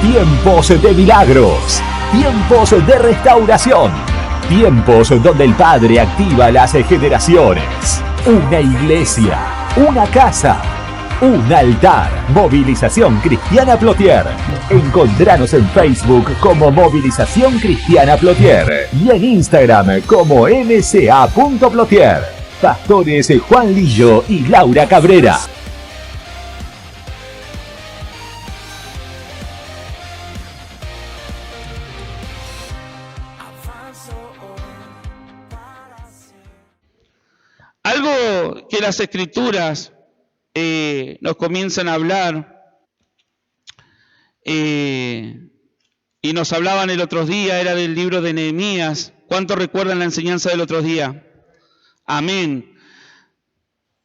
Tiempos de milagros, tiempos de restauración, tiempos donde el Padre activa las generaciones. Una iglesia, una casa, un altar. Movilización Cristiana Plotier. Encontranos en Facebook como Movilización Cristiana Plotier y en Instagram como mca.plotier. Pastores Juan Lillo y Laura Cabrera. Algo que las Escrituras nos comienzan a hablar y nos hablaban el otro día, era del libro de Nehemías. ¿Cuántos recuerdan la enseñanza del otro día? Amén.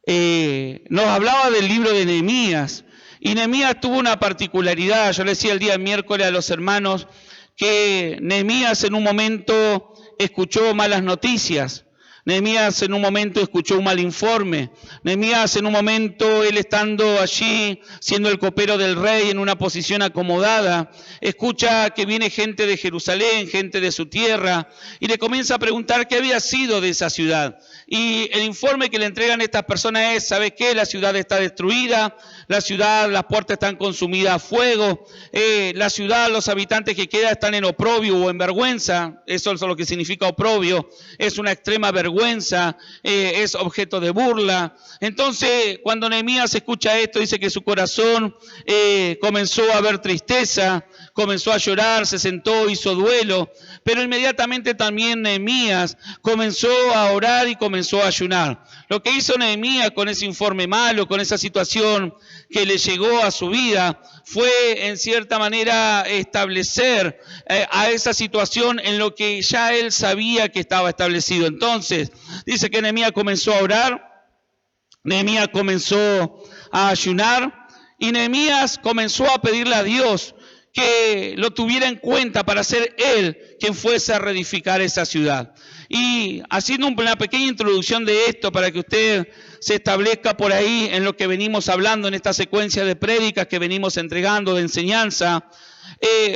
Nos hablaba del libro de Nehemías, y Nehemías tuvo una particularidad. Yo le decía el día miércoles a los hermanos que Nehemías en un momento escuchó malas noticias. Nehemías en un momento escuchó un mal informe. Nehemías en un momento, él estando allí, siendo el copero del rey en una posición acomodada, escucha que viene gente de Jerusalén, gente de su tierra, y le comienza a preguntar qué había sido de esa ciudad. Y el informe que le entregan estas personas es, ¿sabes qué? La ciudad está destruida, la ciudad, las puertas están consumidas a fuego, la ciudad, los habitantes que quedan están en oprobio o en vergüenza. Eso es lo que significa oprobio, es una extrema vergüenza, es objeto de burla. Entonces, cuando Nehemías escucha esto, dice que su corazón comenzó a ver tristeza, comenzó a llorar, se sentó, hizo duelo, pero inmediatamente también Nehemías comenzó a orar y comenzó a ayunar. Lo que hizo Nehemías con ese informe malo, con esa situación que le llegó a su vida, fue en cierta manera establecer a esa situación en lo que ya él sabía que estaba establecido. Entonces, dice que Nehemías comenzó a orar, Nehemías comenzó a ayunar y Nehemías comenzó a pedirle a Dios que lo tuviera en cuenta para ser él quien fuese a reedificar esa ciudad. Y haciendo una pequeña introducción de esto para que usted se establezca por ahí en lo que venimos hablando en esta secuencia de prédicas que venimos entregando, de enseñanza,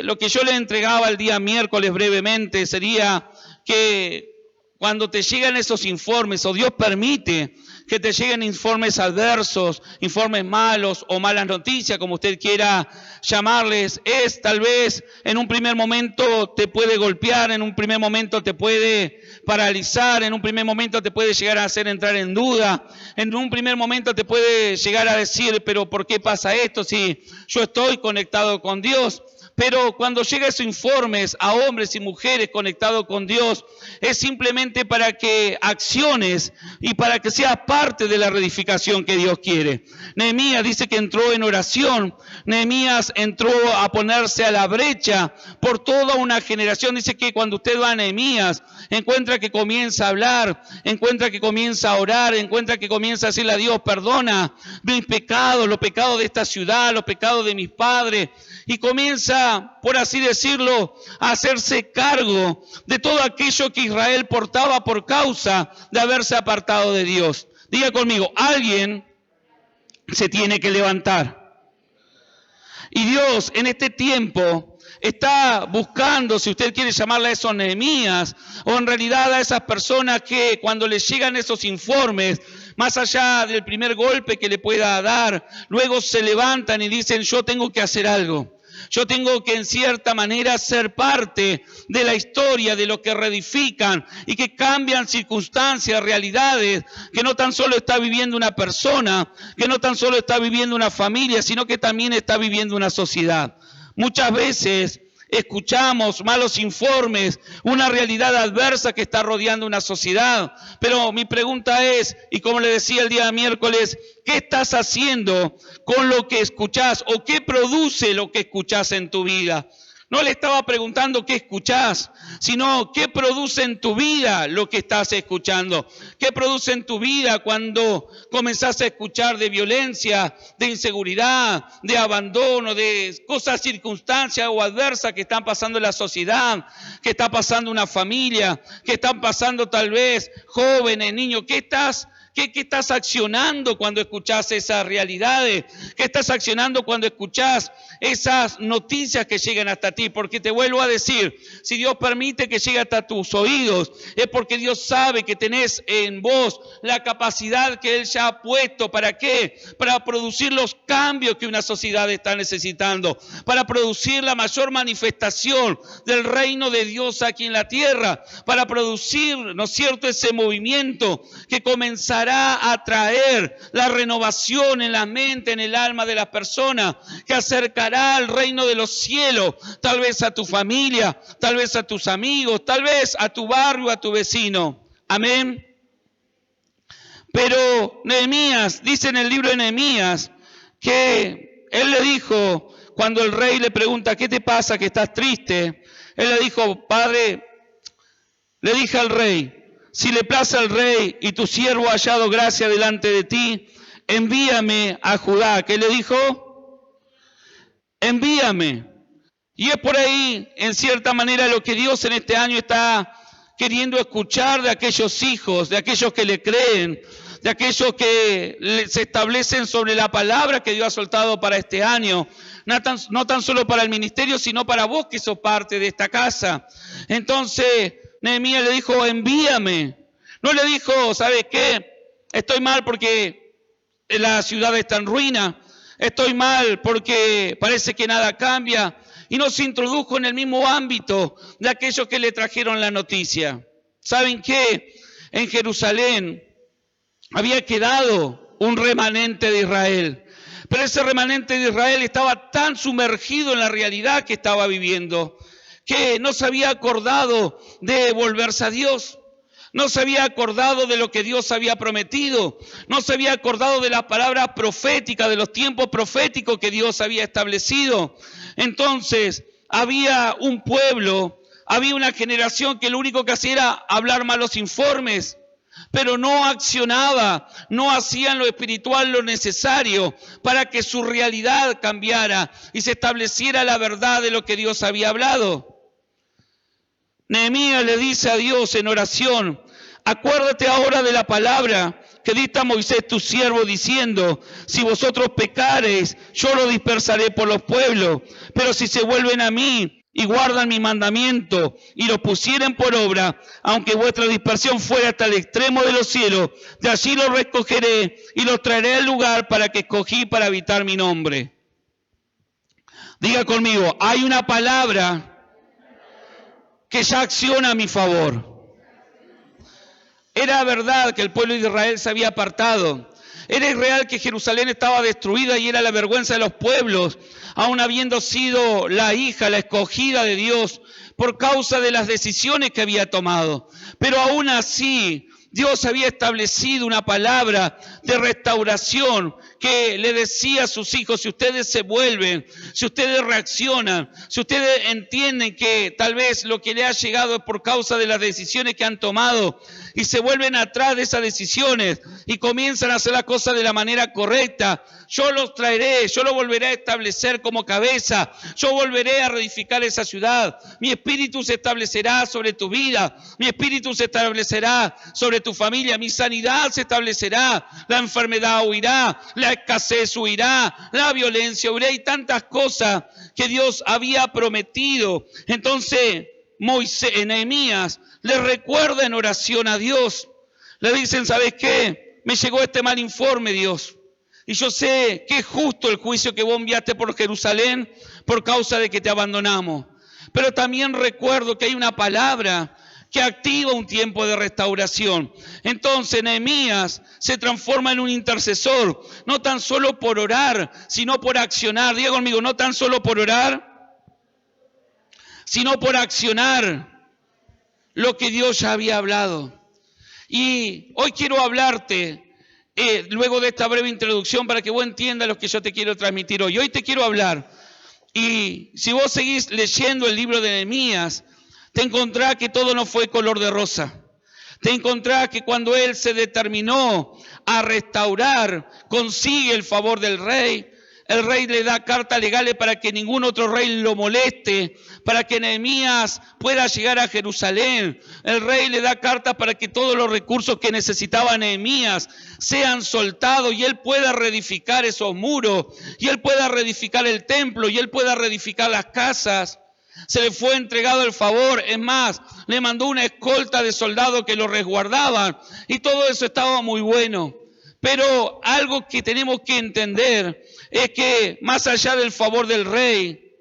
lo que yo le entregaba el día miércoles brevemente sería que cuando te llegan esos informes, o Dios permite que te lleguen informes adversos, informes malos o malas noticias, como usted quiera llamarles, es tal vez en un primer momento te puede golpear, en un primer momento te puede paralizar, en un primer momento te puede llegar a hacer entrar en duda, en un primer momento te puede llegar a decir, pero ¿por qué pasa esto si yo estoy conectado con Dios? Pero cuando llegan esos informes a hombres y mujeres conectados con Dios, es simplemente para que acciones y para que seas parte de la reedificación que Dios quiere. Nehemías dice que entró en oración, Nehemías entró a ponerse a la brecha por toda una generación. Dice que cuando usted va a Nehemías, encuentra que comienza a hablar, encuentra que comienza a orar, encuentra que comienza a decirle a Dios, perdona mis pecados, los pecados de esta ciudad, los pecados de mis padres, y comienza, por así decirlo, a hacerse cargo de todo aquello que Israel portaba por causa de haberse apartado de Dios. Diga conmigo, alguien se tiene que levantar. Y Dios en este tiempo está buscando, si usted quiere llamarle a esos Nehemías, o en realidad a esas personas que cuando les llegan esos informes, más allá del primer golpe que le pueda dar, luego se levantan y dicen, yo tengo que hacer algo. Yo tengo que en cierta manera ser parte de la historia, de lo que reedifican y que cambian circunstancias, realidades que no tan solo está viviendo una persona, que no tan solo está viviendo una familia, sino que también está viviendo una sociedad. Muchas veces escuchamos malos informes, una realidad adversa que está rodeando una sociedad. Pero mi pregunta es, y como le decía el día miércoles, ¿qué estás haciendo con lo que escuchás? ¿O qué produce lo que escuchás en tu vida? No le estaba preguntando qué escuchás, sino qué produce en tu vida lo que estás escuchando. ¿Qué produce en tu vida cuando comenzás a escuchar de violencia, de inseguridad, de abandono, de cosas, circunstancias o adversas que están pasando en la sociedad, que está pasando una familia, que están pasando tal vez jóvenes, niños? ¿Qué ¿Qué estás accionando cuando escuchás esas realidades? ¿Qué estás accionando cuando escuchás esas noticias que llegan hasta ti? Porque te vuelvo a decir, si Dios permite que llegue hasta tus oídos, es porque Dios sabe que tenés en vos la capacidad que Él ya ha puesto. ¿Para qué? Para producir los cambios que una sociedad está necesitando, para producir la mayor manifestación del reino de Dios aquí en la tierra, para producir, ¿no es cierto?, ese movimiento que comenzará a traer la renovación en la mente, en el alma de las personas, que acercará al reino de los cielos, tal vez a tu familia, tal vez a tus amigos, tal vez a tu barrio, a tu vecino. Amén. Pero Nehemías, dice en el libro de Nehemías, que él le dijo, cuando el rey le pregunta, ¿qué te pasa, que estás triste? Él le dijo, Padre, le dije al rey, si le place al rey y tu siervo ha hallado gracia delante de ti, envíame a Judá. ¿Qué le dijo? Envíame. Y es por ahí, en cierta manera, lo que Dios en este año está queriendo escuchar de aquellos hijos, de aquellos que le creen, de aquellos que se establecen sobre la palabra que Dios ha soltado para este año. No tan solo para el ministerio, sino para vos que sos parte de esta casa. Entonces, Nehemías le dijo, envíame. No le dijo, ¿sabes qué? Estoy mal porque la ciudad está en ruina. Estoy mal porque parece que nada cambia. Y no se introdujo en el mismo ámbito de aquellos que le trajeron la noticia. ¿Saben qué? En Jerusalén había quedado un remanente de Israel. Pero ese remanente de Israel estaba tan sumergido en la realidad que estaba viviendo, que no se había acordado de volverse a Dios. No se había acordado de lo que Dios había prometido. No se había acordado de las palabras proféticas, de los tiempos proféticos que Dios había establecido. Entonces, había un pueblo, había una generación que lo único que hacía era hablar malos informes, pero no accionaba, no hacía en lo espiritual lo necesario para que su realidad cambiara y se estableciera la verdad de lo que Dios había hablado. Nehemías le dice a Dios en oración, acuérdate ahora de la palabra que diste a Moisés tu siervo diciendo, si vosotros pecareis, yo lo dispersaré por los pueblos, pero si se vuelven a mí y guardan mi mandamiento y lo pusieren por obra, aunque vuestra dispersión fuera hasta el extremo de los cielos, de allí los recogeré y los traeré al lugar para que escogí para habitar mi nombre. Diga conmigo, hay una palabra que ya acciona a mi favor. Era verdad que el pueblo de Israel se había apartado. Era real que Jerusalén estaba destruida y era la vergüenza de los pueblos, aun habiendo sido la hija, la escogida de Dios, por causa de las decisiones que había tomado. Pero aún así, Dios había establecido una palabra de restauración que le decía a sus hijos, si ustedes se vuelven, si ustedes reaccionan, si ustedes entienden que tal vez lo que le ha llegado es por causa de las decisiones que han tomado y se vuelven atrás de esas decisiones y comienzan a hacer las cosas de la manera correcta, yo los traeré, yo los volveré a establecer como cabeza, yo volveré a reedificar esa ciudad, mi espíritu se establecerá sobre tu vida, mi espíritu se establecerá sobre tu familia, mi sanidad se establecerá, la enfermedad huirá, la escasez huirá, la violencia huirá y tantas cosas que Dios había prometido. Entonces Nehemías le recuerda en oración a Dios, le dicen, ¿sabes qué? Me llegó este mal informe, Dios. Y yo sé que es justo el juicio que vos enviaste por Jerusalén por causa de que te abandonamos. Pero también recuerdo que hay una palabra que activa un tiempo de restauración. Entonces Nehemías se transforma en un intercesor, no tan solo por orar, sino por accionar. Diga conmigo, no tan solo por orar, sino por accionar lo que Dios ya había hablado. Y hoy quiero hablarte, luego de esta breve introducción, para que vos entiendas lo que yo te quiero transmitir hoy. Hoy te quiero hablar, y si vos seguís leyendo el libro de Nehemías, te encontrás que todo no fue color de rosa. Te encontrás que cuando él se determinó a restaurar, consigue el favor del rey, el rey le da cartas legales para que ningún otro rey lo moleste, para que Nehemías pueda llegar a Jerusalén. El rey le da cartas para que todos los recursos que necesitaba Nehemías sean soltados y él pueda reedificar esos muros, y él pueda reedificar el templo, y él pueda reedificar las casas. Se le fue entregado el favor, es más, le mandó una escolta de soldados que lo resguardaban, y todo eso estaba muy bueno. Pero algo que tenemos que entender es que más allá del favor del rey,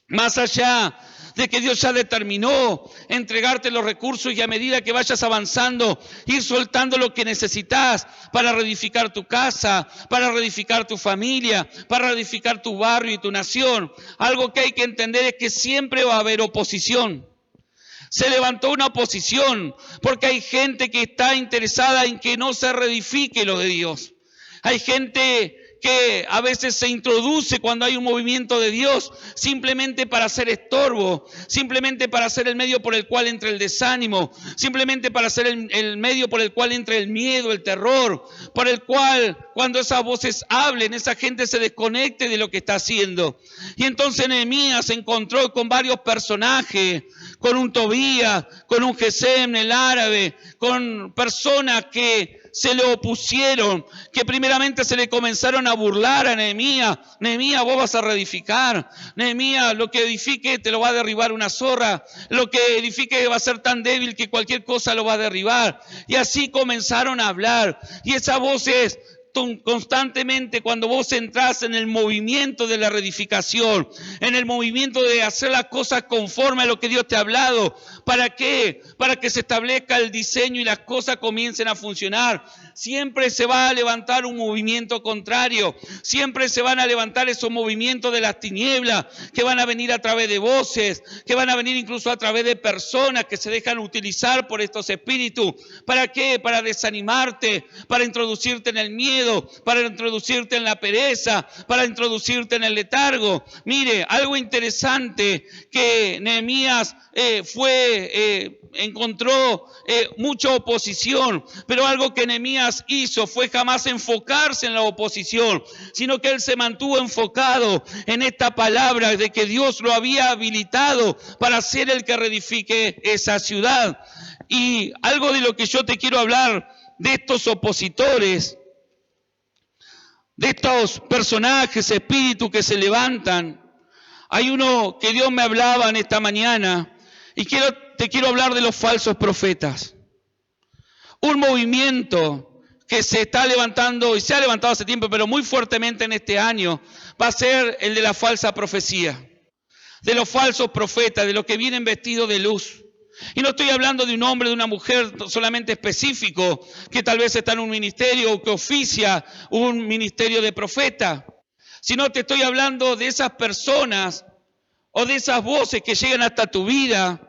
más allá de que Dios ya determinó entregarte los recursos, y a medida que vayas avanzando, ir soltando lo que necesitas para reedificar tu casa, para reedificar tu familia, para reedificar tu barrio y tu nación. Algo que hay que entender es que siempre va a haber oposición. Se levantó una oposición porque hay gente que está interesada en que no se reedifique lo de Dios. Hay gente que a veces se introduce cuando hay un movimiento de Dios simplemente para ser estorbo, simplemente para ser el medio por el cual entra el desánimo, simplemente para ser el medio por el cual entra el miedo, el terror, por el cual cuando esas voces hablen, esa gente se desconecte de lo que está haciendo. Y entonces Nehemías se encontró con varios personajes, con un Tobías, con un Gesem, el árabe, con personas que se le opusieron, que primeramente se le comenzaron a burlar a Nehemías. Nehemías, vos vas a reedificar. Nehemías, lo que edifique te lo va a derribar una zorra. Lo que edifique va a ser tan débil que cualquier cosa lo va a derribar. Y así comenzaron a hablar. Y esas voces constantemente, cuando vos entrás en el movimiento de la reedificación, en el movimiento de hacer las cosas conforme a lo que Dios te ha hablado, ¿para qué? Para que se establezca el diseño y las cosas comiencen a funcionar. Siempre se va a levantar un movimiento contrario, siempre se van a levantar esos movimientos de las tinieblas que van a venir a través de voces, que van a venir incluso a través de personas que se dejan utilizar por estos espíritus. ¿Para qué? Para desanimarte, para introducirte en el miedo, para introducirte en la pereza, para introducirte en el letargo. Mire, algo interesante que Nehemías encontró mucha oposición, pero algo que Nehemías hizo fue jamás enfocarse en la oposición, sino que él se mantuvo enfocado en esta palabra de que Dios lo había habilitado para ser el que reedifique esa ciudad. Y algo de lo que yo te quiero hablar de estos opositores, de estos personajes, espíritus que se levantan. Hay uno que Dios me hablaba en esta mañana y te quiero hablar de los falsos profetas. Un movimiento que se está levantando y se ha levantado hace tiempo, pero muy fuertemente en este año, va a ser el de la falsa profecía, de los falsos profetas, de los que vienen vestidos de luz. Y no estoy hablando de un hombre, de una mujer solamente específico, que tal vez está en un ministerio o que oficia un ministerio de profeta, sino te estoy hablando de esas personas o de esas voces que llegan hasta tu vida,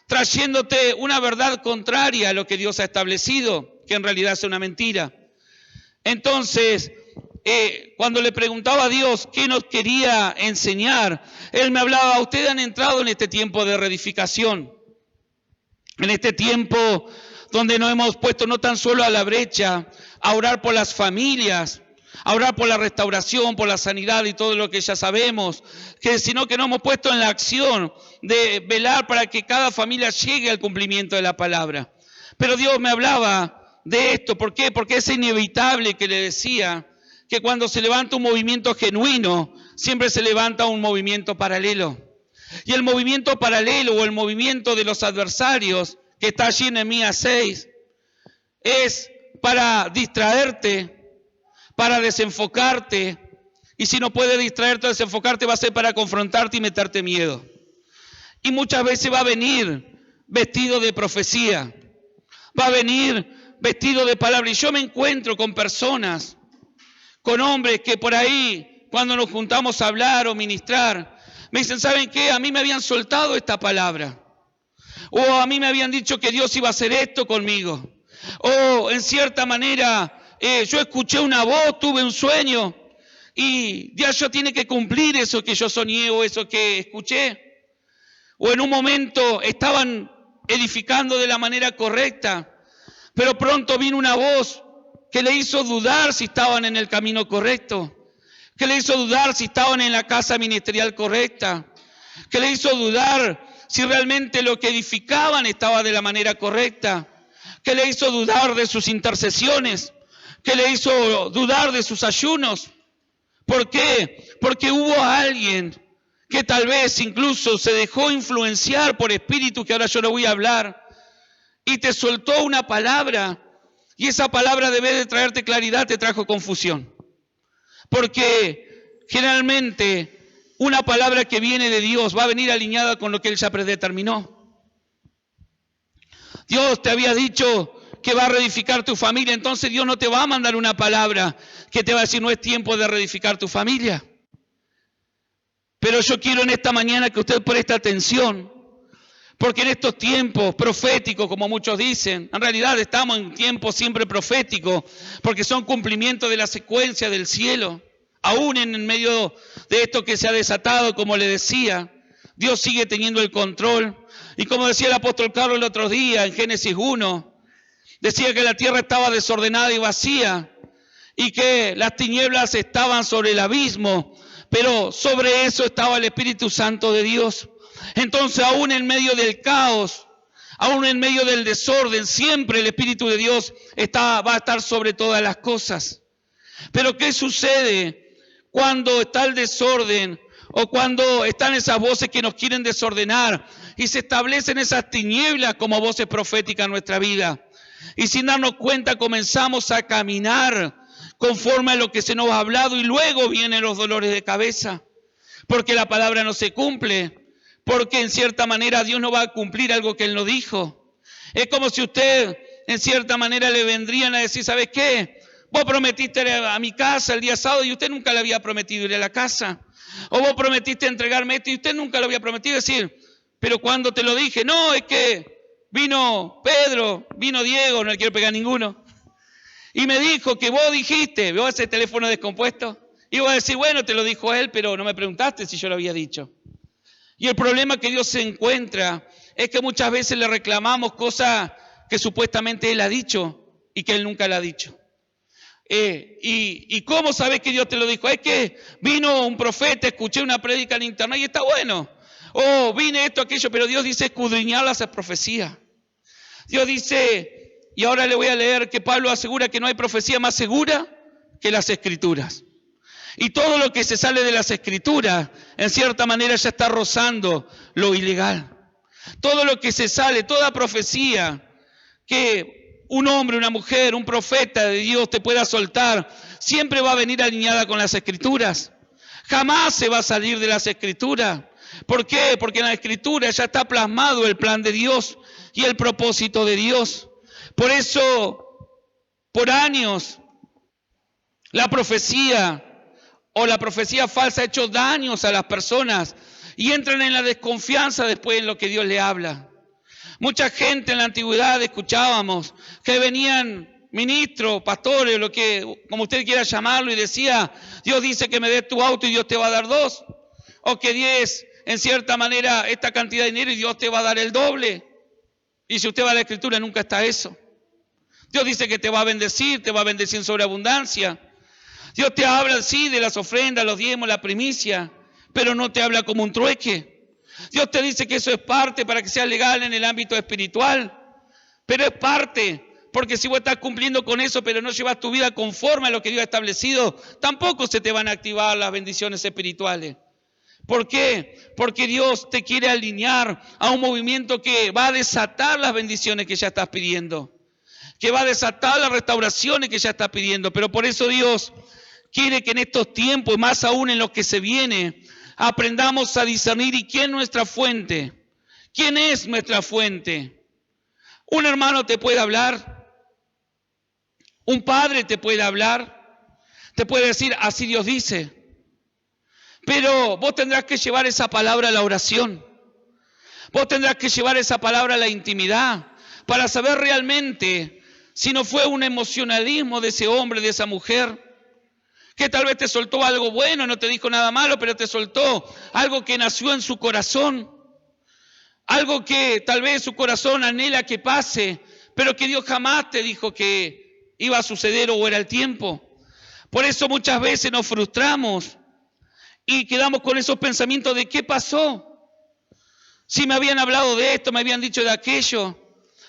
trayéndote una verdad contraria a lo que Dios ha establecido, que en realidad es una mentira. Entonces, cuando le preguntaba a Dios qué nos quería enseñar, Él me hablaba: ustedes han entrado en este tiempo de reedificación. En este tiempo donde nos hemos puesto no tan solo a la brecha, a orar por las familias, a orar por la restauración, por la sanidad y todo lo que ya sabemos, sino que nos hemos puesto en la acción de velar para que cada familia llegue al cumplimiento de la palabra. Pero Dios me hablaba de esto. ¿Por qué? Porque es inevitable, que le decía, que cuando se levanta un movimiento genuino, siempre se levanta un movimiento paralelo. Y el movimiento paralelo o el movimiento de los adversarios que está allí en Nehemías 6 es para distraerte, para desenfocarte, y si no puede distraerte o desenfocarte, va a ser para confrontarte y meterte miedo. Y muchas veces va a venir vestido de profecía, va a venir vestido de palabra. Y yo me encuentro con personas, con hombres que por ahí, cuando nos juntamos a hablar o ministrar, me dicen: ¿saben qué? A mí me habían soltado esta palabra. O a mí me habían dicho que Dios iba a hacer esto conmigo. O en cierta manera, yo escuché una voz, tuve un sueño y Dios ya tiene que cumplir eso que yo soñé o eso que escuché. O en un momento estaban edificando de la manera correcta, pero pronto vino una voz que le hizo dudar si estaban en el camino correcto. que le hizo dudar si estaban en la casa ministerial correcta, que le hizo dudar si realmente lo que edificaban estaba de la manera correcta, que le hizo dudar de sus intercesiones, que le hizo dudar de sus ayunos. ¿Por qué? Porque hubo alguien que tal vez incluso se dejó influenciar por espíritus que ahora yo no voy a hablar y te soltó una palabra y esa palabra, debe de traerte claridad, te trajo confusión. Porque generalmente una palabra que viene de Dios va a venir alineada con lo que Él ya predeterminó. Dios te había dicho que va a reedificar tu familia, entonces Dios no te va a mandar una palabra que te va a decir no es tiempo de reedificar tu familia. Pero yo quiero en esta mañana que usted preste atención, porque en estos tiempos proféticos, como muchos dicen, en realidad estamos en tiempos siempre proféticos, porque son cumplimientos de la secuencia del cielo. Aún en medio de esto que se ha desatado, como le decía, Dios sigue teniendo el control. Y como decía el apóstol Carlos el otro día, en Génesis 1, decía que la tierra estaba desordenada y vacía, y que las tinieblas estaban sobre el abismo, pero sobre eso estaba el Espíritu Santo de Dios. Entonces, aún en medio del caos, aún en medio del desorden, siempre el Espíritu de Dios va a estar sobre todas las cosas. Pero ¿qué sucede cuando está el desorden o cuando están esas voces que nos quieren desordenar y se establecen esas tinieblas como voces proféticas en nuestra vida? Y sin darnos cuenta comenzamos a caminar conforme a lo que se nos ha hablado y luego vienen los dolores de cabeza, porque la palabra no se cumple. Porque en cierta manera Dios no va a cumplir algo que Él no dijo. Es como si usted en cierta manera le vendrían a decir, ¿sabes qué? Vos prometiste ir a mi casa el día sábado y usted nunca le había prometido ir a la casa. O vos prometiste entregarme esto y usted nunca lo había prometido. Decir, pero cuando te lo dije, no, es que vino Pedro, vino Diego, no le quiero pegar a ninguno. Y me dijo que vos dijiste, ¿veo ese teléfono descompuesto? Y vos decís, bueno, te lo dijo él, pero no me preguntaste si yo lo había dicho. Y el problema que Dios se encuentra es que muchas veces le reclamamos cosas que supuestamente Él ha dicho y que Él nunca le ha dicho. ¿Y cómo sabes que Dios te lo dijo? Es que vino un profeta, escuché una prédica en internet y está bueno. O vine esto, aquello, pero Dios dice escudriñar las profecías. Dios dice, y ahora le voy a leer que Pablo asegura que no hay profecía más segura que las Escrituras. Y todo lo que se sale de las Escrituras, en cierta manera ya está rozando lo ilegal. Todo lo que se sale, toda profecía que un hombre, una mujer, un profeta de Dios te pueda soltar, siempre va a venir alineada con las Escrituras. Jamás se va a salir de las Escrituras. ¿Por qué? Porque en la Escritura ya está plasmado el plan de Dios y el propósito de Dios. Por eso, por años, la profecía o la profecía falsa ha hecho daños a las personas y entran en la desconfianza después en lo que Dios le habla. Mucha gente en la antigüedad escuchábamos que venían ministros, pastores, lo que como usted quiera llamarlo, y decía, Dios dice que me des tu auto y Dios te va a dar 2. O que des en cierta manera esta cantidad de dinero y Dios te va a dar el doble. Y si usted va a la Escritura nunca está eso. Dios dice que te va a bendecir en sobreabundancia. Dios te habla, sí, de las ofrendas, los diezmos, la primicia, pero no te habla como un trueque. Dios te dice que eso es parte para que sea legal en el ámbito espiritual, pero es parte, porque si vos estás cumpliendo con eso, pero no llevas tu vida conforme a lo que Dios ha establecido, tampoco se te van a activar las bendiciones espirituales. ¿Por qué? Porque Dios te quiere alinear a un movimiento que va a desatar las bendiciones que ya estás pidiendo, que va a desatar las restauraciones que ya estás pidiendo, pero por eso Dios quiere que en estos tiempos, más aún en lo que se viene, aprendamos a discernir y quién es nuestra fuente. ¿Quién es nuestra fuente? Un hermano te puede hablar, un padre te puede hablar, te puede decir, así Dios dice. Pero vos tendrás que llevar esa palabra a la oración. Vos tendrás que llevar esa palabra a la intimidad para saber realmente si no fue un emocionalismo de ese hombre, de esa mujer, que tal vez te soltó algo bueno, no te dijo nada malo, pero te soltó algo que nació en su corazón, algo que tal vez su corazón anhela que pase, pero que Dios jamás te dijo que iba a suceder o era el tiempo. Por eso muchas veces nos frustramos y quedamos con esos pensamientos de ¿qué pasó? Si me habían hablado de esto, me habían dicho de aquello,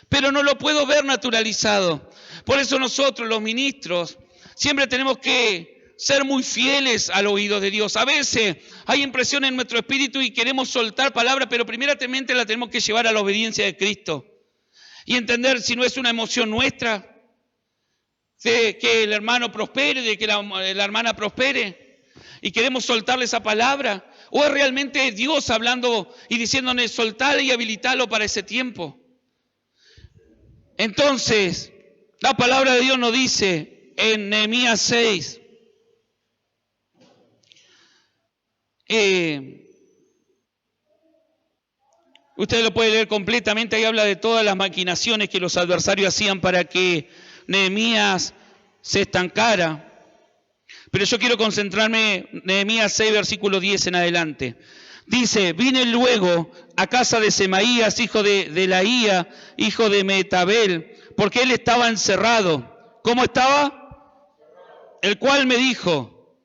pero no lo puedo ver naturalizado. Por eso nosotros, los ministros, siempre tenemos que ser muy fieles al oído de Dios. A veces hay impresión en nuestro espíritu y queremos soltar palabras, pero primeramente la tenemos que llevar a la obediencia de Cristo. Y entender si no es una emoción nuestra, de que el hermano prospere, de que la hermana prospere, y queremos soltarle esa palabra, o es realmente Dios hablando y diciéndonos soltale y habilitalo para ese tiempo. Entonces, la palabra de Dios nos dice en Nehemías 6, usted lo puede leer completamente, ahí habla de todas las maquinaciones que los adversarios hacían para que Nehemías se estancara. Pero yo quiero concentrarme en Nehemías 6, versículo 10 en adelante. Dice, vine luego a casa de Semaías, hijo de Delaía, hijo de Metabel, porque él estaba encerrado. ¿Cómo estaba? El cual me dijo,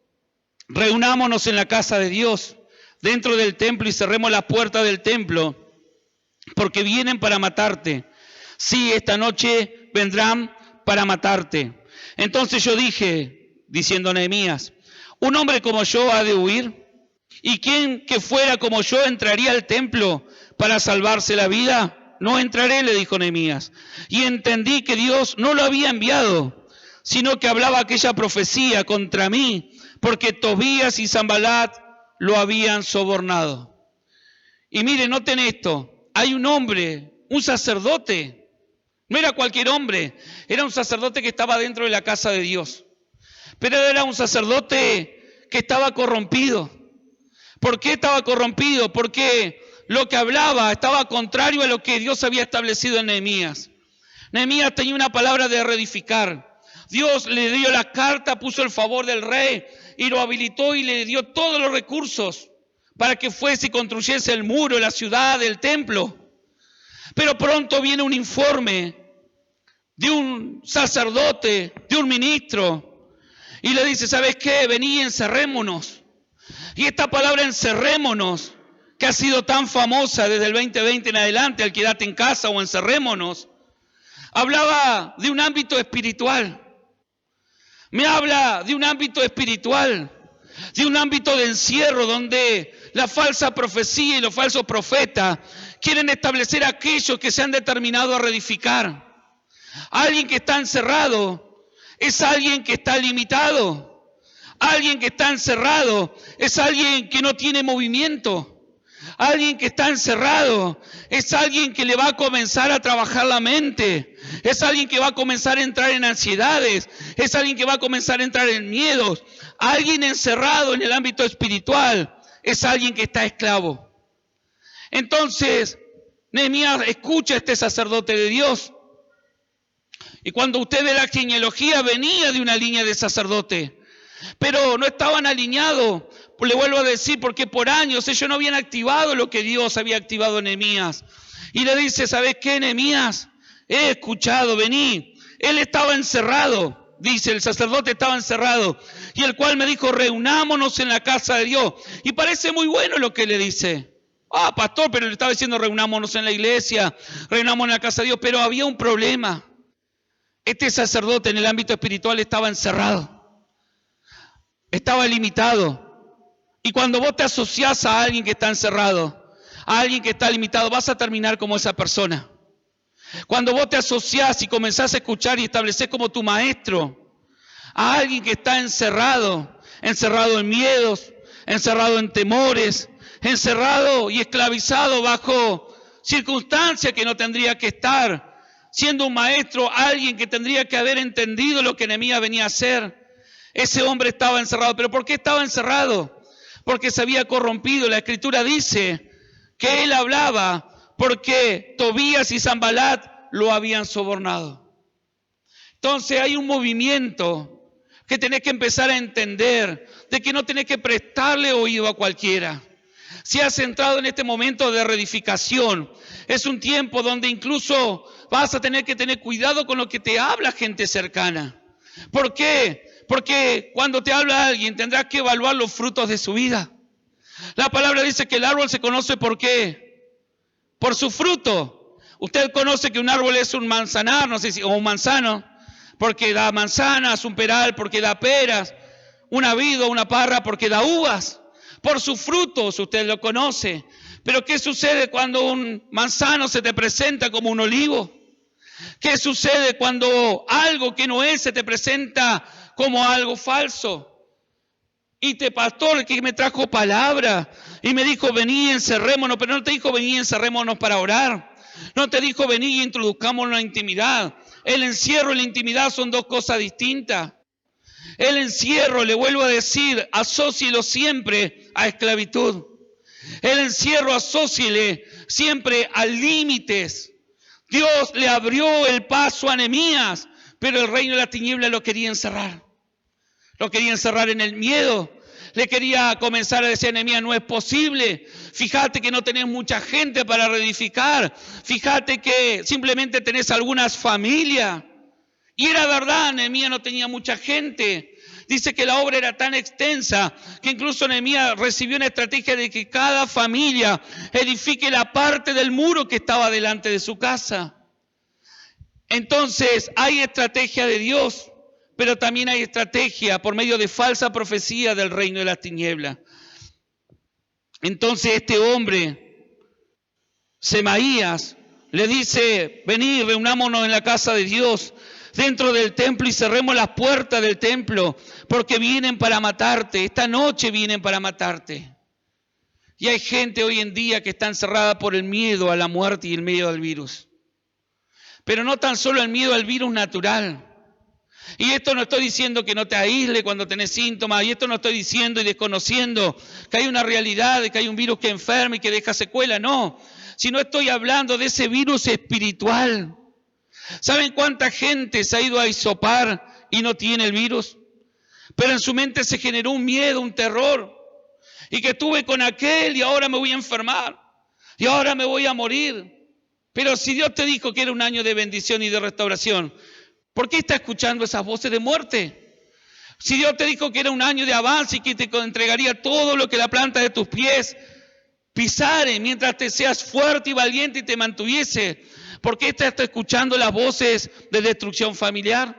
reunámonos en la casa de Dios, dentro del templo, y cerremos las puertas del templo, porque vienen para matarte. Sí, esta noche vendrán para matarte. Entonces yo dije, diciendo Nehemías, ¿un hombre como yo ha de huir? ¿Y quién que fuera como yo entraría al templo para salvarse la vida? No entraré, le dijo Nehemías. Y entendí que Dios no lo había enviado, sino que hablaba aquella profecía contra mí, porque Tobías y Sanbalat lo habían sobornado. Y miren, noten esto, hay un hombre, un sacerdote, no era cualquier hombre, era un sacerdote que estaba dentro de la casa de Dios. Pero era un sacerdote que estaba corrompido. ¿Por qué estaba corrompido? Porque lo que hablaba estaba contrario a lo que Dios había establecido en Nehemías. Nehemías tenía una palabra de reedificar. Dios le dio la carta, puso el favor del rey y lo habilitó y le dio todos los recursos para que fuese y construyese el muro, la ciudad, el templo. Pero pronto viene un informe de un sacerdote, de un ministro, y le dice, ¿sabes qué? Vení, encerrémonos. Y esta palabra encerrémonos, que ha sido tan famosa desde el 2020 en adelante, al quedate en casa o encerrémonos, hablaba de un ámbito espiritual. Me habla de un ámbito espiritual, de un ámbito de encierro donde la falsa profecía y los falsos profetas quieren establecer aquellos que se han determinado a reedificar. Alguien que está encerrado es alguien que está limitado. Alguien que está encerrado es alguien que no tiene movimiento. Alguien que está encerrado es alguien que le va a comenzar a trabajar la mente. Es alguien que va a comenzar a entrar en ansiedades. Es alguien que va a comenzar a entrar en miedos. Alguien encerrado en el ámbito espiritual es alguien que está esclavo. Entonces, Nehemías escucha a este sacerdote de Dios. Y cuando usted ve la genealogía, venía de una línea de sacerdote. Pero no estaban alineados, le vuelvo a decir, porque por años ellos no habían activado lo que Dios había activado en Nehemías. Y le dice, ¿sabes qué, Nehemías? He escuchado, vení. Él estaba encerrado, dice, el sacerdote estaba encerrado. Y el cual me dijo, reunámonos en la casa de Dios. Y parece muy bueno lo que le dice. Ah, pastor, pero le estaba diciendo, reunámonos en la iglesia, reunámonos en la casa de Dios. Pero había un problema. Este sacerdote en el ámbito espiritual estaba encerrado. Estaba limitado. Y cuando vos te asociás a alguien que está encerrado, a alguien que está limitado, vas a terminar como esa persona. Cuando vos te asociás y comenzás a escuchar y establecer como tu maestro a alguien que está encerrado, encerrado en miedos, encerrado en temores, encerrado y esclavizado bajo circunstancias que no tendría que estar, siendo un maestro, alguien que tendría que haber entendido lo que Nehemías venía a hacer. Ese hombre estaba encerrado. ¿Pero por qué estaba encerrado? Porque se había corrompido. La Escritura dice que él hablaba porque Tobías y Sanbalat lo habían sobornado. Entonces hay un movimiento que tenés que empezar a entender, de que no tenés que prestarle oído a cualquiera. Si has entrado en este momento de reedificación, es un tiempo donde incluso vas a tener que tener cuidado con lo que te habla gente cercana. ¿Por qué? Porque cuando te habla alguien tendrás que evaluar los frutos de su vida. La palabra dice que el árbol se conoce ¿por qué? Por su fruto. Usted conoce que un árbol es un manzanar, no sé si, o un manzano, porque da manzanas, un peral porque da peras, una vid o una parra porque da uvas. Por sus frutos usted lo conoce. Pero ¿qué sucede cuando un manzano se te presenta como un olivo? ¿Qué sucede cuando algo que no es se te presenta como algo falso? Y te pastor que me trajo palabra y me dijo vení encerrémonos, pero no te dijo vení encerrémonos para orar. No te dijo vení y introduzcamos la intimidad. El encierro y la intimidad son dos cosas distintas. El encierro, le vuelvo a decir, asócielo siempre a esclavitud. El encierro asóciele siempre a límites. Dios le abrió el paso a Nehemías, pero el reino de la tiniebla lo quería encerrar. Lo quería encerrar en el miedo. Le quería comenzar a decir a Nehemías, no es posible. Fíjate que no tenés mucha gente para reedificar. Fíjate que simplemente tenés algunas familias. Y era verdad, Nehemías no tenía mucha gente. Dice que la obra era tan extensa que incluso Nehemías recibió una estrategia de que cada familia edifique la parte del muro que estaba delante de su casa. Entonces hay estrategia de Dios, pero también hay estrategia por medio de falsa profecía del reino de las tinieblas. Entonces este hombre, Semaías, le dice, vení, reunámonos en la casa de Dios, dentro del templo y cerremos las puertas del templo, porque vienen para matarte, esta noche vienen para matarte. Y hay gente hoy en día que está encerrada por el miedo a la muerte y el miedo al virus. Pero no tan solo el miedo al virus natural. Y esto no estoy diciendo que no te aísle cuando tenés síntomas, y esto no estoy diciendo y desconociendo que hay una realidad de que hay un virus que enferma y que deja secuela, no. Sino estoy hablando de ese virus espiritual. ¿Saben cuánta gente se ha ido a hisopar y no tiene el virus? Pero en su mente se generó un miedo, un terror. Y que estuve con aquel y ahora me voy a enfermar. Y ahora me voy a morir. Pero si Dios te dijo que era un año de bendición y de restauración, ¿por qué está escuchando esas voces de muerte? Si Dios te dijo que era un año de avance y que te entregaría todo lo que la planta de tus pies pisare mientras te seas fuerte y valiente y te mantuviese, ¿por qué estás escuchando las voces de destrucción familiar?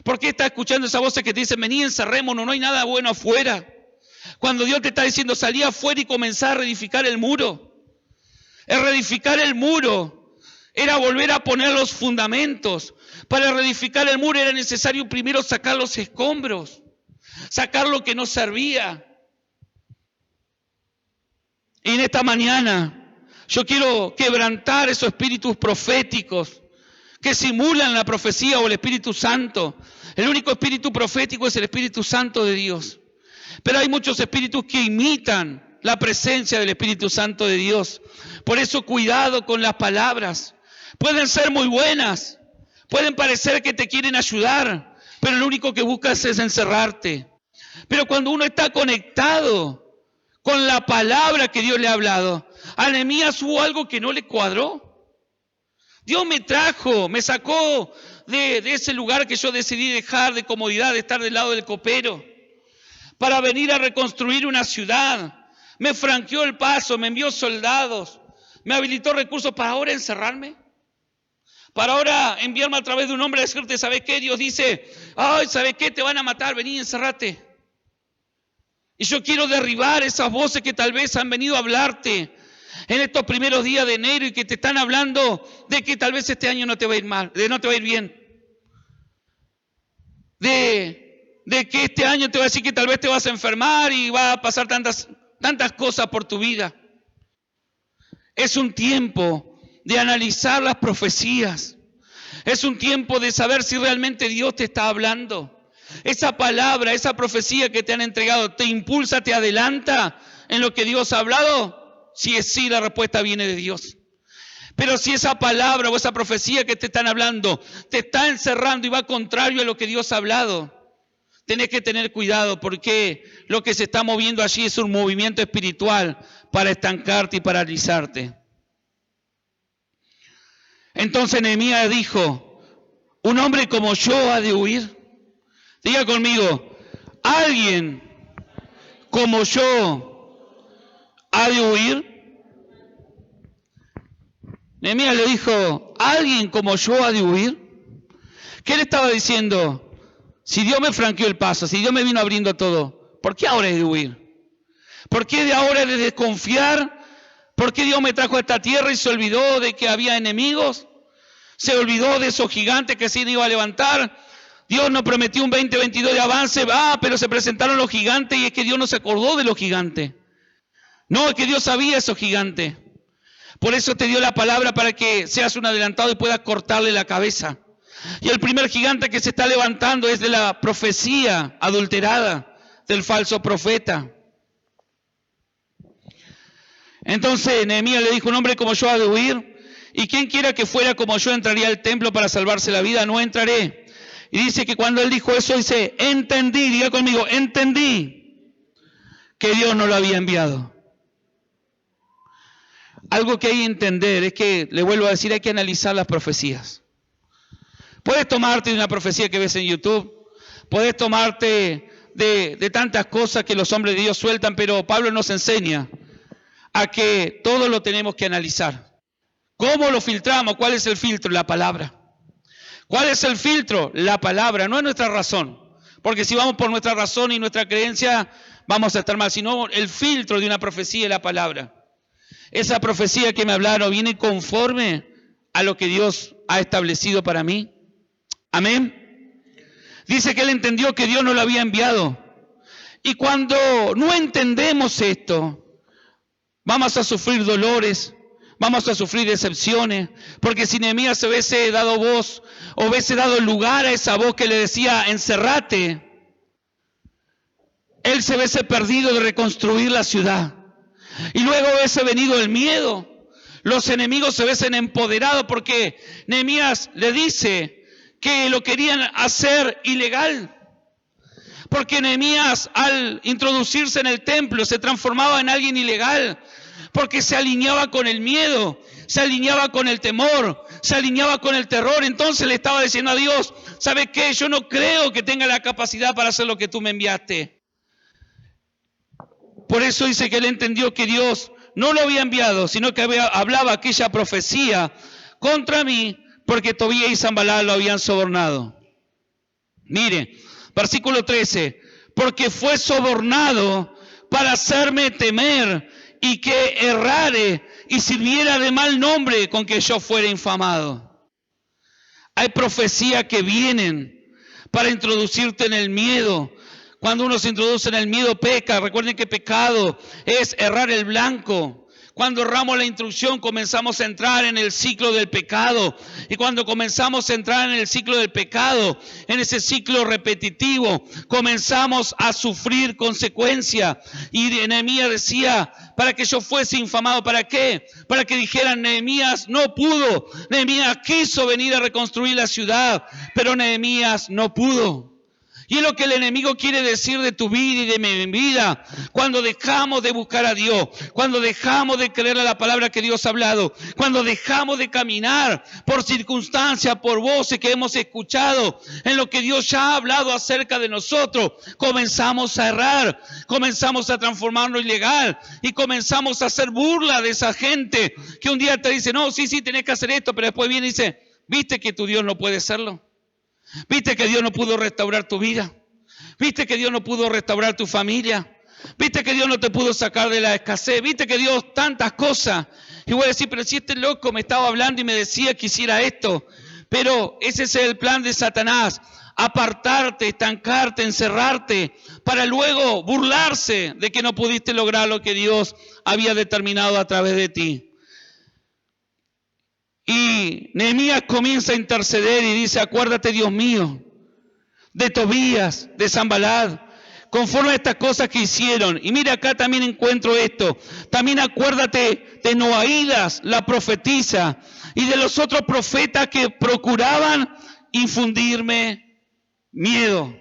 ¿Por qué estás escuchando esas voces que te dicen, vení, encerrémonos, no hay nada bueno afuera? Cuando Dios te está diciendo, salí afuera y comenzá a reedificar el muro. El reedificar el muro era volver a poner los fundamentos. Para reedificar el muro era necesario primero sacar los escombros, sacar lo que no servía. Y en esta mañana yo quiero quebrantar esos espíritus proféticos que simulan la profecía o el Espíritu Santo. El único espíritu profético es el Espíritu Santo de Dios. Pero hay muchos espíritus que imitan la presencia del Espíritu Santo de Dios. Por eso cuidado con las palabras. Pueden ser muy buenas, pueden parecer que te quieren ayudar, pero lo único que buscas es encerrarte. Pero cuando uno está conectado con la palabra que Dios le ha hablado, a Nehemías hubo algo que no le cuadró. Dios me trajo, me sacó de ese lugar que yo decidí dejar de comodidad, de estar del lado del copero, para venir a reconstruir una ciudad. Me franqueó el paso, me envió soldados, me habilitó recursos para ahora encerrarme. Para ahora enviarme a través de un hombre a decirte, ¿sabes qué? Dios dice, ay, ¿sabes qué? Te van a matar, vení, encerrate. Y yo quiero derribar esas voces que tal vez han venido a hablarte en estos primeros días de enero y que te están hablando de que tal vez este año no te va a ir mal, no te va a ir bien. De que este año te va a decir que tal vez te vas a enfermar y va a pasar tantas cosas por tu vida. Es un tiempo de analizar las profecías. Es un tiempo de saber si realmente Dios te está hablando. Esa palabra, esa profecía que te han entregado, ¿te impulsa, te adelanta en lo que Dios ha hablado? Si es sí, la respuesta viene de Dios. Pero si esa palabra o esa profecía que te están hablando te está encerrando y va contrario a lo que Dios ha hablado, tenés que tener cuidado porque lo que se está moviendo allí es un movimiento espiritual para estancarte y paralizarte. Entonces Nehemías dijo, un hombre como yo ha de huir. Diga conmigo, ¿alguien como yo ha de huir? Nehemías le dijo, ¿alguien como yo ha de huir? ¿Qué le estaba diciendo? Si Dios me franqueó el paso, si Dios me vino abriendo todo, ¿por qué ahora he de huir? ¿Por qué de ahora he de desconfiar? ¿Por qué Dios me trajo a esta tierra y se olvidó de que había enemigos? ¿Se olvidó de esos gigantes que se iban a levantar? Dios nos prometió un 2022 de avance, pero se presentaron los gigantes y es que Dios no se acordó de los gigantes. No, es que Dios sabía esos gigantes. Por eso te dio la palabra para que seas un adelantado y puedas cortarle la cabeza. Y el primer gigante que se está levantando es de la profecía adulterada del falso profeta. Entonces Nehemías le dijo, un hombre como yo ha de huir, y quien quiera que fuera como yo entraría al templo para salvarse la vida, no entraré. Y dice que cuando él dijo eso, dice, entendí, diga conmigo, entendí que Dios no lo había enviado. Algo que hay que entender es que, le vuelvo a decir, hay que analizar las profecías. Puedes tomarte de una profecía que ves en YouTube, puedes tomarte de tantas cosas que los hombres de Dios sueltan, pero Pablo nos enseña a que todo lo tenemos que analizar. ¿Cómo lo filtramos? ¿Cuál es el filtro? La palabra. ¿Cuál es el filtro? La palabra, no es nuestra razón. Porque si vamos por nuestra razón y nuestra creencia, vamos a estar mal. Sino el filtro de una profecía es la palabra. Esa profecía que me hablaron viene conforme a lo que Dios ha establecido para mí. Amén. Dice que él entendió que Dios no lo había enviado. Y cuando no entendemos esto, vamos a sufrir dolores, vamos a sufrir decepciones, porque si Nehemías se hubiese dado voz, o hubiese dado lugar a esa voz que le decía, encerrate, él se hubiese perdido de reconstruir la ciudad. Y luego hubiese venido el miedo, los enemigos se hubiesen empoderado, porque Nehemías le dice que lo querían hacer ilegal. Porque Nehemías, al introducirse en el templo, se transformaba en alguien ilegal. Porque se alineaba con el miedo, se alineaba con el temor, se alineaba con el terror. Entonces le estaba diciendo a Dios, ¿sabes qué? Yo no creo que tenga la capacidad para hacer lo que tú me enviaste. Por eso dice que él entendió que Dios no lo había enviado, sino que hablaba aquella profecía contra mí, porque Tobías y Sanballat lo habían sobornado. Mire, versículo 13, porque fue sobornado para hacerme temer y que errare y sirviera de mal nombre con que yo fuera infamado. Hay profecías que vienen para introducirte en el miedo. Cuando uno se introduce en el miedo, peca. Recuerden que pecado es errar el blanco. Cuando erramos la instrucción, comenzamos a entrar en el ciclo del pecado. Y cuando comenzamos a entrar en el ciclo del pecado, en ese ciclo repetitivo, comenzamos a sufrir consecuencias. Y Nehemías decía, para que yo fuese infamado, ¿para qué? Para que dijeran, Nehemías no pudo. Nehemías quiso venir a reconstruir la ciudad, pero Nehemías no pudo. Y es lo que el enemigo quiere decir de tu vida y de mi vida. Cuando dejamos de buscar a Dios, cuando dejamos de creer a la palabra que Dios ha hablado, cuando dejamos de caminar por circunstancias, por voces que hemos escuchado, en lo que Dios ya ha hablado acerca de nosotros, comenzamos a errar, comenzamos a transformarnos ilegal y comenzamos a hacer burla de esa gente que un día te dice, no, sí, tenés que hacer esto, pero después viene y dice, ¿viste que tu Dios no puede hacerlo? ¿Viste que Dios no pudo restaurar tu vida? ¿Viste que Dios no pudo restaurar tu familia? ¿Viste que Dios no te pudo sacar de la escasez? ¿Viste que Dios tantas cosas? Y voy a decir, pero si este loco me estaba hablando y me decía que hiciera esto. Pero ese es el plan de Satanás. Apartarte, estancarte, encerrarte, para luego burlarse de que no pudiste lograr lo que Dios había determinado a través de ti. Y Nehemías comienza a interceder y dice, acuérdate, Dios mío, de Tobías, de Sanballat, conforme a estas cosas que hicieron. Y mira, acá también encuentro esto. También acuérdate de Noaídas, la profetisa, y de los otros profetas que procuraban infundirme miedo.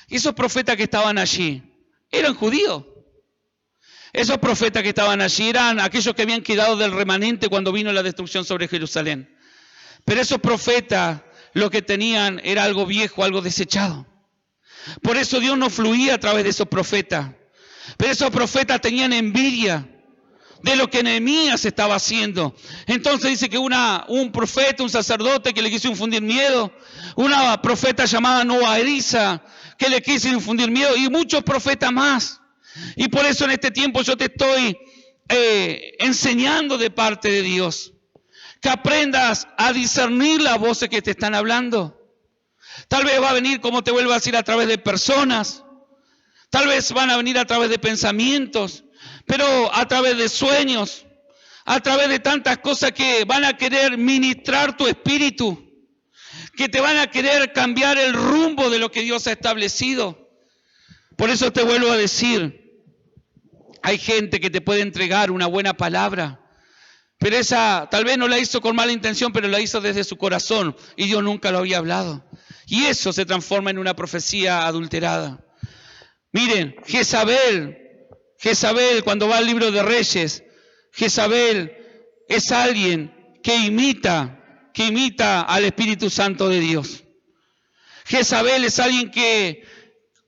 Y esos profetas que estaban allí eran judíos. Esos profetas que estaban allí eran aquellos que habían quedado del remanente cuando vino la destrucción sobre Jerusalén. Pero esos profetas lo que tenían era algo viejo, algo desechado. Por eso Dios no fluía a través de esos profetas. Pero esos profetas tenían envidia de lo que Nehemías estaba haciendo. Entonces dice que un profeta, un sacerdote que le quiso infundir miedo, una profeta llamada Noadisa que le quiso infundir miedo, y muchos profetas más. Y por eso en este tiempo yo te estoy enseñando de parte de Dios, que aprendas a discernir las voces que te están hablando. Tal vez va a venir, como te vuelvo a decir, a través de personas. Tal vez van a venir a través de pensamientos, pero a través de sueños, a través de tantas cosas que van a querer ministrar tu espíritu, que te van a querer cambiar el rumbo de lo que Dios ha establecido. Por eso te vuelvo a decir, hay gente que te puede entregar una buena palabra, pero esa tal vez no la hizo con mala intención, pero la hizo desde su corazón y Dios nunca lo había hablado. Y eso se transforma en una profecía adulterada. Miren, Jezabel, cuando va al libro de Reyes, Jezabel es alguien que imita al Espíritu Santo de Dios. Jezabel es alguien que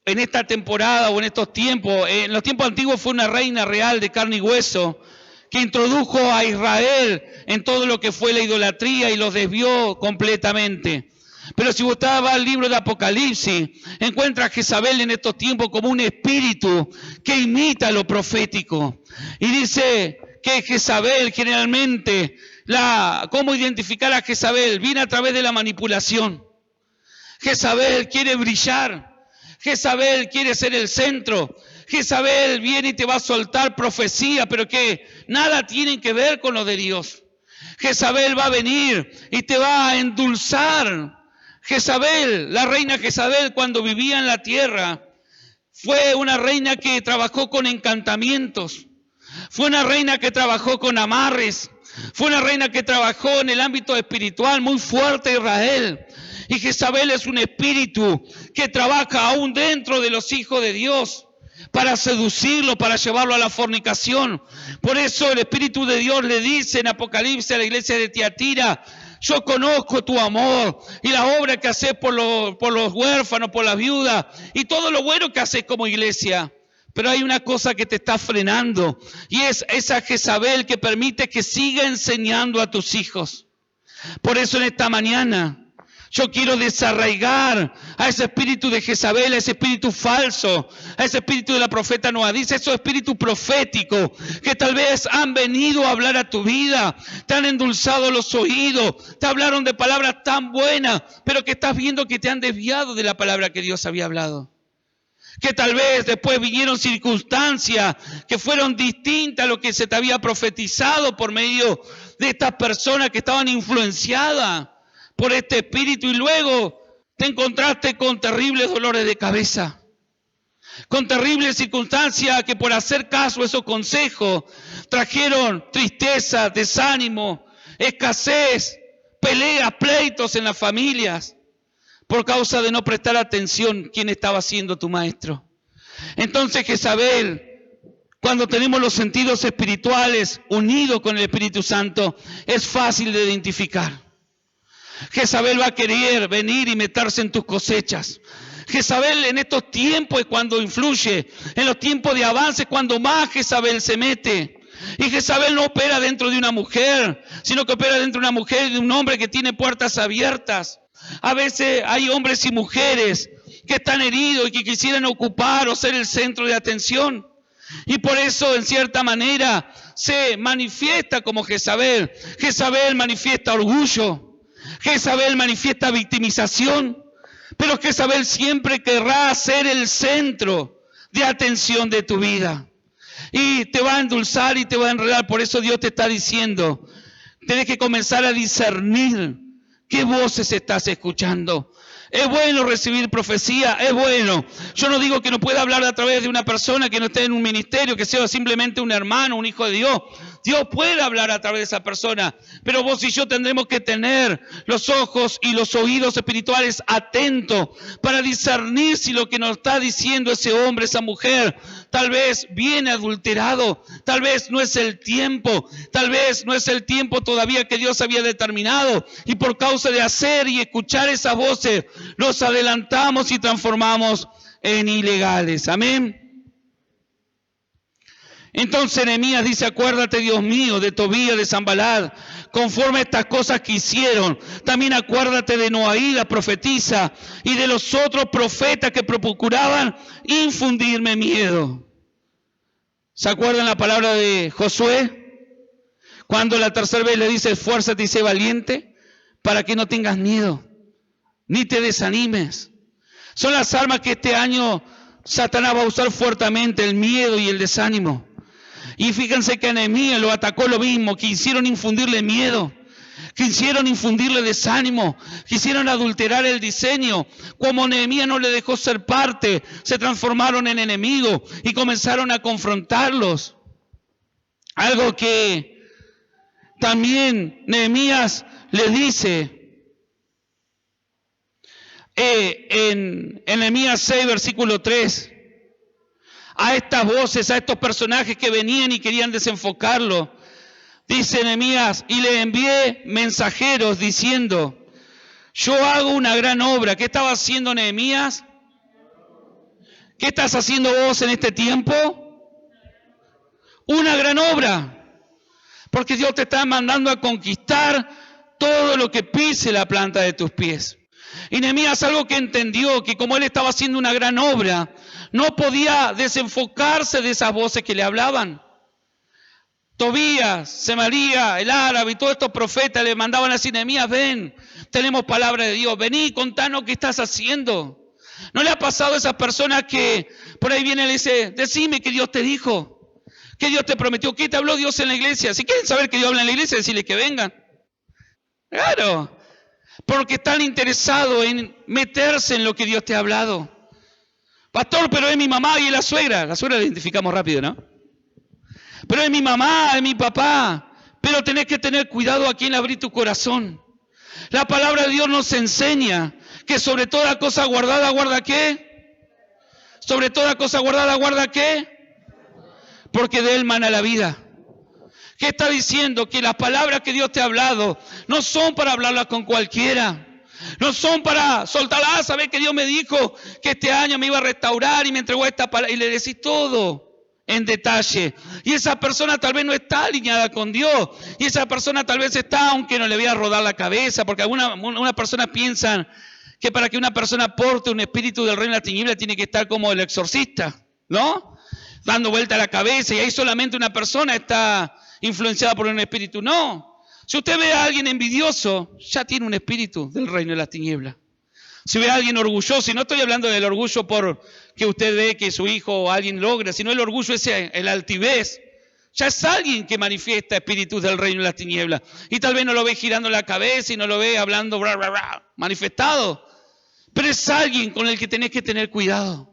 en esta temporada o en estos tiempos, en los tiempos antiguos fue una reina real de carne y hueso, que introdujo a Israel en todo lo que fue la idolatría y los desvió completamente. Pero si usted va al libro de Apocalipsis, encuentra a Jezabel en estos tiempos como un espíritu que imita lo profético. Y dice que Jezabel generalmente, ¿cómo identificar a Jezabel? Viene a través de la manipulación. Jezabel quiere brillar. Jezabel quiere ser el centro. Jezabel viene y te va a soltar profecía, pero que nada tienen que ver con lo de Dios. Jezabel va a venir y te va a endulzar. Jezabel, la reina Jezabel, cuando vivía en la tierra, fue una reina que trabajó con encantamientos, fue una reina que trabajó con amarres, fue una reina que trabajó en el ámbito espiritual muy fuerte Israel. Y Jezabel es un espíritu que trabaja aún dentro de los hijos de Dios para seducirlo, para llevarlo a la fornicación. Por eso el Espíritu de Dios le dice en Apocalipsis a la iglesia de Tiatira: yo conozco tu amor y la obra que haces por los huérfanos, por las viudas y todo lo bueno que haces como iglesia. Pero hay una cosa que te está frenando y es esa Jezabel que permite que siga enseñando a tus hijos. Por eso en esta mañana yo quiero desarraigar a ese espíritu de Jezabel, a ese espíritu falso, a ese espíritu de la profeta Noadisa, esos espíritus proféticos que tal vez han venido a hablar a tu vida, te han endulzado los oídos, te hablaron de palabras tan buenas, pero que estás viendo que te han desviado de la palabra que Dios había hablado. Que tal vez después vinieron circunstancias que fueron distintas a lo que se te había profetizado por medio de estas personas que estaban influenciadas por este espíritu, y luego te encontraste con terribles dolores de cabeza, con terribles circunstancias que por hacer caso a esos consejos trajeron tristeza, desánimo, escasez, peleas, pleitos en las familias por causa de no prestar atención quién estaba siendo tu maestro. Entonces Jezabel, cuando tenemos los sentidos espirituales unidos con el Espíritu Santo, es fácil de identificar. Jezabel va a querer venir y meterse en tus cosechas. Jezabel en estos tiempos es cuando influye, en los tiempos de avance es cuando más Jezabel se mete. Y Jezabel no opera dentro de una mujer, sino que opera dentro de una mujer y de un hombre que tiene puertas abiertas. A veces hay hombres y mujeres que están heridos y que quisieran ocupar o ser el centro de atención. Y por eso, en cierta manera, se manifiesta como Jezabel. Jezabel manifiesta orgullo. Jezabel manifiesta victimización, pero Jezabel siempre querrá ser el centro de atención de tu vida. Y te va a endulzar y te va a enredar. Por eso Dios te está diciendo, tienes que comenzar a discernir qué voces estás escuchando. Es bueno recibir profecía, es bueno. Yo no digo que no pueda hablar a través de una persona que no esté en un ministerio, que sea simplemente un hermano, un hijo de Dios. Dios puede hablar a través de esa persona, pero vos y yo tendremos que tener los ojos y los oídos espirituales atentos para discernir si lo que nos está diciendo ese hombre, esa mujer, tal vez viene adulterado, tal vez no es el tiempo, tal vez no es el tiempo todavía que Dios había determinado, y por causa de hacer y escuchar esas voces, nos adelantamos y transformamos en ilegales. Amén. Entonces Nehemías dice, acuérdate, Dios mío, de Tobías, de Sanballat, conforme a estas cosas que hicieron. También acuérdate de Noaí, la profetisa, y de los otros profetas que procuraban infundirme miedo. ¿Se acuerdan la palabra de Josué? Cuando la tercera vez le dice, esfuérzate y sé valiente, para que no tengas miedo, ni te desanimes. Son las armas que este año Satanás va a usar fuertemente, el miedo y el desánimo. Y fíjense que a Nehemías lo atacó lo mismo, quisieron infundirle miedo, quisieron infundirle desánimo, quisieron adulterar el diseño. Como Nehemías no le dejó ser parte, se transformaron en enemigos y comenzaron a confrontarlos. Algo que también Nehemías le dice en Nehemías 6, versículo 3. A estas voces, a estos personajes que venían y querían desenfocarlo. Dice Nehemías, y le envié mensajeros diciendo, yo hago una gran obra. ¿Qué estaba haciendo Nehemías? ¿Qué estás haciendo vos en este tiempo? Una gran obra. Porque Dios te está mandando a conquistar todo lo que pise la planta de tus pies. Y Nehemías algo que entendió, que como él estaba haciendo una gran obra, no podía desenfocarse de esas voces que le hablaban. Tobías, Semaría, el árabe y todos estos profetas le mandaban así, Nehemías, ven, tenemos palabra de Dios, vení, contanos qué estás haciendo. ¿No le ha pasado a esas personas que por ahí viene y le dice, decime qué Dios te dijo, qué Dios te prometió, qué te habló Dios en la iglesia? Si quieren saber qué Dios habla en la iglesia, decirle que vengan. Claro, porque están interesados en meterse en lo que Dios te ha hablado. Pastor, pero es mi mamá y es la suegra. La suegra la identificamos rápido, ¿no? Pero es mi mamá, es mi papá. Pero tenés que tener cuidado a quién abrir tu corazón. La palabra de Dios nos enseña que sobre toda cosa guardada, ¿guarda qué? Sobre toda cosa guardada, ¿guarda qué? Porque de él mana la vida. ¿Qué está diciendo? Que las palabras que Dios te ha hablado no son para hablarlas con cualquiera. No son para soltar, ¿sabes que Dios me dijo que este año me iba a restaurar y me entregó esta palabra? Y le decís todo en detalle. Y esa persona tal vez no está alineada con Dios. Y esa persona tal vez está, aunque no le voy a rodar la cabeza, porque algunas personas piensan que para que una persona porte un espíritu del reino de la tiniebla tiene que estar como el exorcista, ¿no? Dando vuelta a la cabeza y ahí solamente una persona está influenciada por un espíritu. No. Si usted ve a alguien envidioso, ya tiene un espíritu del reino de las tinieblas. Si ve a alguien orgulloso, y no estoy hablando del orgullo por que usted ve que su hijo o alguien logra, sino el orgullo ese, el altivez, ya es alguien que manifiesta espíritus del reino de las tinieblas. Y tal vez no lo ve girando la cabeza y no lo ve hablando manifestado, pero es alguien con el que tenés que tener cuidado.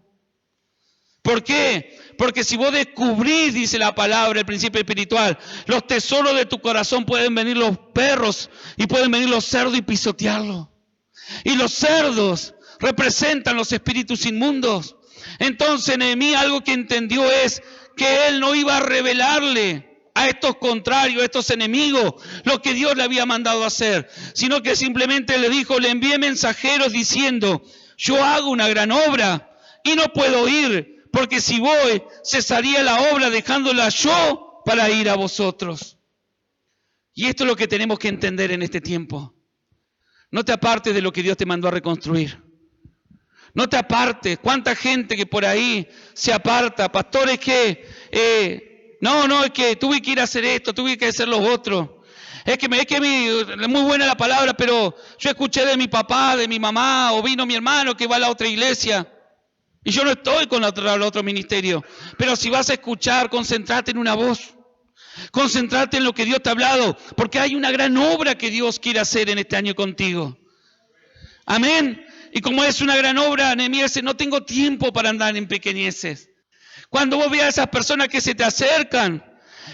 ¿Por qué? Porque si vos descubrís, dice la palabra, el principio espiritual, los tesoros de tu corazón, pueden venir los perros y pueden venir los cerdos y pisotearlo. Y los cerdos representan los espíritus inmundos. Entonces Nehemías algo que entendió es que él no iba a revelarle a estos contrarios, a estos enemigos, lo que Dios le había mandado a hacer, sino que simplemente le dijo, le envié mensajeros diciendo, yo hago una gran obra y no puedo ir, porque si voy, cesaría la obra dejándola yo para ir a vosotros. Y esto es lo que tenemos que entender en este tiempo. No te apartes de lo que Dios te mandó a reconstruir. No te apartes. ¿Cuánta gente que por ahí se aparta? Pastores que, es que tuve que ir a hacer esto, tuve que hacer lo otro. Es muy buena la palabra, pero yo escuché de mi papá, de mi mamá, o vino mi hermano que va a la otra iglesia. Y yo no estoy con el otro ministerio. Pero si vas a escuchar, concentrate en una voz. Concentrate en lo que Dios te ha hablado. Porque hay una gran obra que Dios quiere hacer en este año contigo. Amén. Y como es una gran obra, Nehemías dice, no tengo tiempo para andar en pequeñeces. Cuando vos veas a esas personas que se te acercan,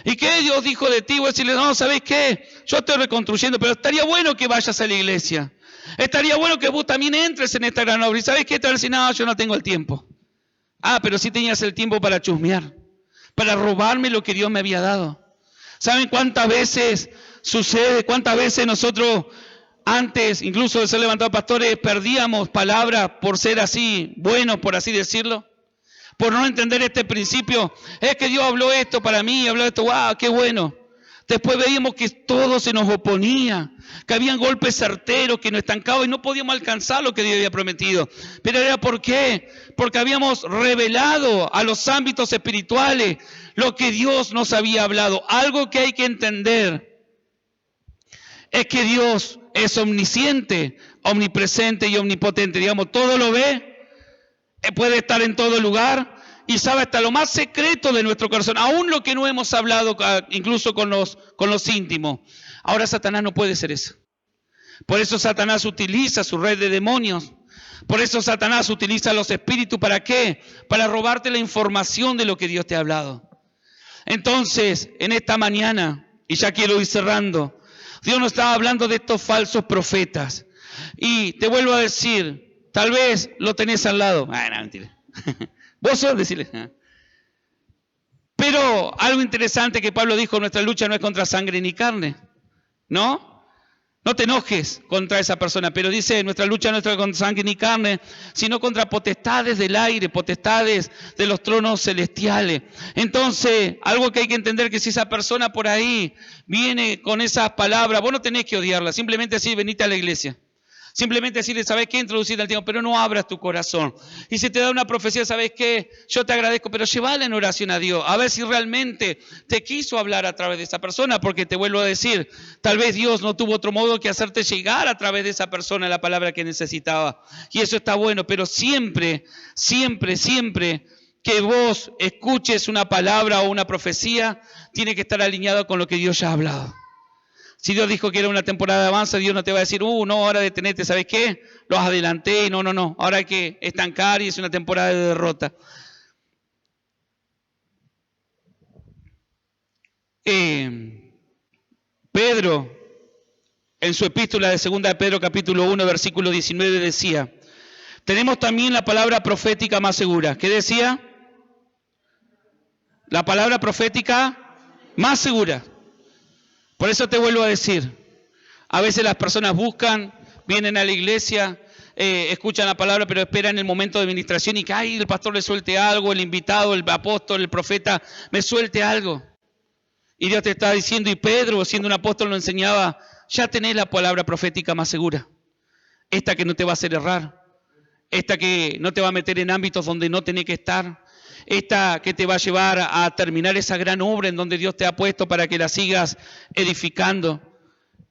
¿y qué Dios dijo de ti? Vos decirle, no, ¿sabés qué? Yo estoy reconstruyendo, pero estaría bueno que vayas a la iglesia. Estaría bueno que vos también entres en esta gran obra. ¿Y sabés qué? Te van a decir, no, yo no tengo el tiempo. Ah, pero sí tenías el tiempo para chusmear, para robarme lo que Dios me había dado. ¿Saben cuántas veces sucede? ¿Cuántas veces nosotros antes incluso de ser levantados pastores, perdíamos palabras por ser así, buenos, por así decirlo. Por no entender este principio, es que Dios habló esto para mí, habló esto, ¡wow! ¡Qué bueno! Después veíamos que todo se nos oponía, que habían golpes certeros que nos estancaban y no podíamos alcanzar lo que Dios había prometido. Pero era ¿por qué? Porque habíamos revelado a los ámbitos espirituales lo que Dios nos había hablado. Algo que hay que entender es que Dios es omnisciente, omnipresente y omnipotente. Digamos, todo lo ve, puede estar en todo lugar y sabe hasta lo más secreto de nuestro corazón, aún lo que no hemos hablado, incluso con los íntimos. Ahora Satanás no puede ser eso. Por eso Satanás utiliza su red de demonios. Por eso Satanás utiliza los espíritus. ¿Para qué? Para robarte la información de lo que Dios te ha hablado. Entonces, en esta mañana, y ya quiero ir cerrando, Dios nos estaba hablando de estos falsos profetas. Y te vuelvo a decir, tal vez lo tenés al lado. No, mentira. Vos sos decirle. Pero algo interesante que Pablo dijo, nuestra lucha no es contra sangre ni carne. ¿No? No te enojes contra esa persona, pero dice, nuestra lucha no es contra sangre ni carne, sino contra potestades del aire, potestades de los tronos celestiales. Entonces, algo que hay que entender, que si esa persona por ahí viene con esas palabras, vos no tenés que odiarla, simplemente decir, venite a la iglesia. Simplemente decirle, ¿sabes qué? Introducirte al tiempo, pero no abras tu corazón. Y si te da una profecía, ¿sabes qué? Yo te agradezco, pero llévala en oración a Dios. A ver si realmente te quiso hablar a través de esa persona, porque te vuelvo a decir, tal vez Dios no tuvo otro modo que hacerte llegar a través de esa persona la palabra que necesitaba. Y eso está bueno, pero siempre, siempre, siempre que vos escuches una palabra o una profecía, tiene que estar alineado con lo que Dios ya ha hablado. Si Dios dijo que era una temporada de avance, Dios no te va a decir, no, ahora detenete, ¿sabes qué? Los adelanté, no, ahora hay que estancar y es una temporada de derrota. Pedro, en su epístola de 2 de Pedro, capítulo 1, versículo 19, decía, tenemos también la palabra profética más segura. ¿Qué decía? La palabra profética más segura. Por eso te vuelvo a decir, a veces las personas buscan, vienen a la iglesia, escuchan la palabra, pero esperan el momento de administración y que el pastor le suelte algo, el invitado, el apóstol, el profeta, me suelte algo. Y Dios te está diciendo, y Pedro, siendo un apóstol, lo enseñaba, ya tenés la palabra profética más segura. Esta que no te va a hacer errar, esta que no te va a meter en ámbitos donde no tenés que estar, esta que te va a llevar a terminar esa gran obra en donde Dios te ha puesto para que la sigas edificando.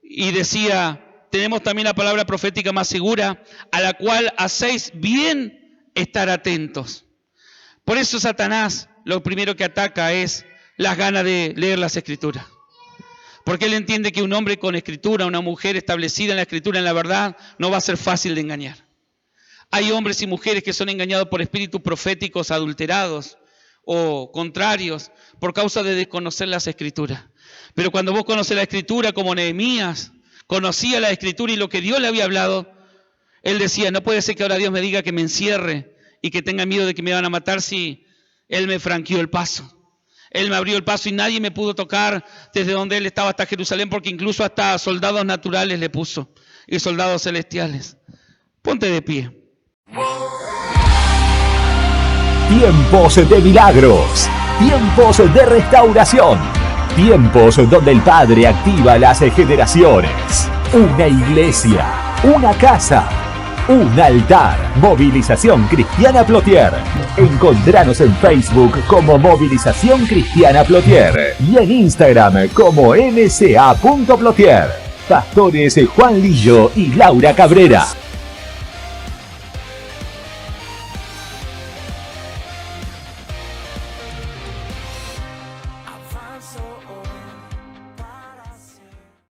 Y decía, tenemos también la palabra profética más segura, a la cual hacéis bien estar atentos. Por eso Satanás lo primero que ataca es las ganas de leer las Escrituras. Porque él entiende que un hombre con Escritura, una mujer establecida en la Escritura, en la verdad, no va a ser fácil de engañar. Hay hombres y mujeres que son engañados por espíritus proféticos adulterados o contrarios por causa de desconocer las Escrituras. Pero cuando vos conoces la Escritura, como Nehemías conocía la Escritura y lo que Dios le había hablado, él decía, no puede ser que ahora Dios me diga que me encierre y que tenga miedo de que me van a matar si Él me franqueó el paso. Él me abrió el paso y nadie me pudo tocar desde donde Él estaba hasta Jerusalén, porque incluso hasta soldados naturales le puso y soldados celestiales. Ponte de pie. Tiempos de milagros, tiempos de restauración, tiempos donde el Padre activa las generaciones. Una iglesia, una casa, un altar. Movilización Cristiana Plotier. Encontranos en Facebook como Movilización Cristiana Plotier y en Instagram como mca.plotier. Pastores Juan Lillo y Laura Cabrera.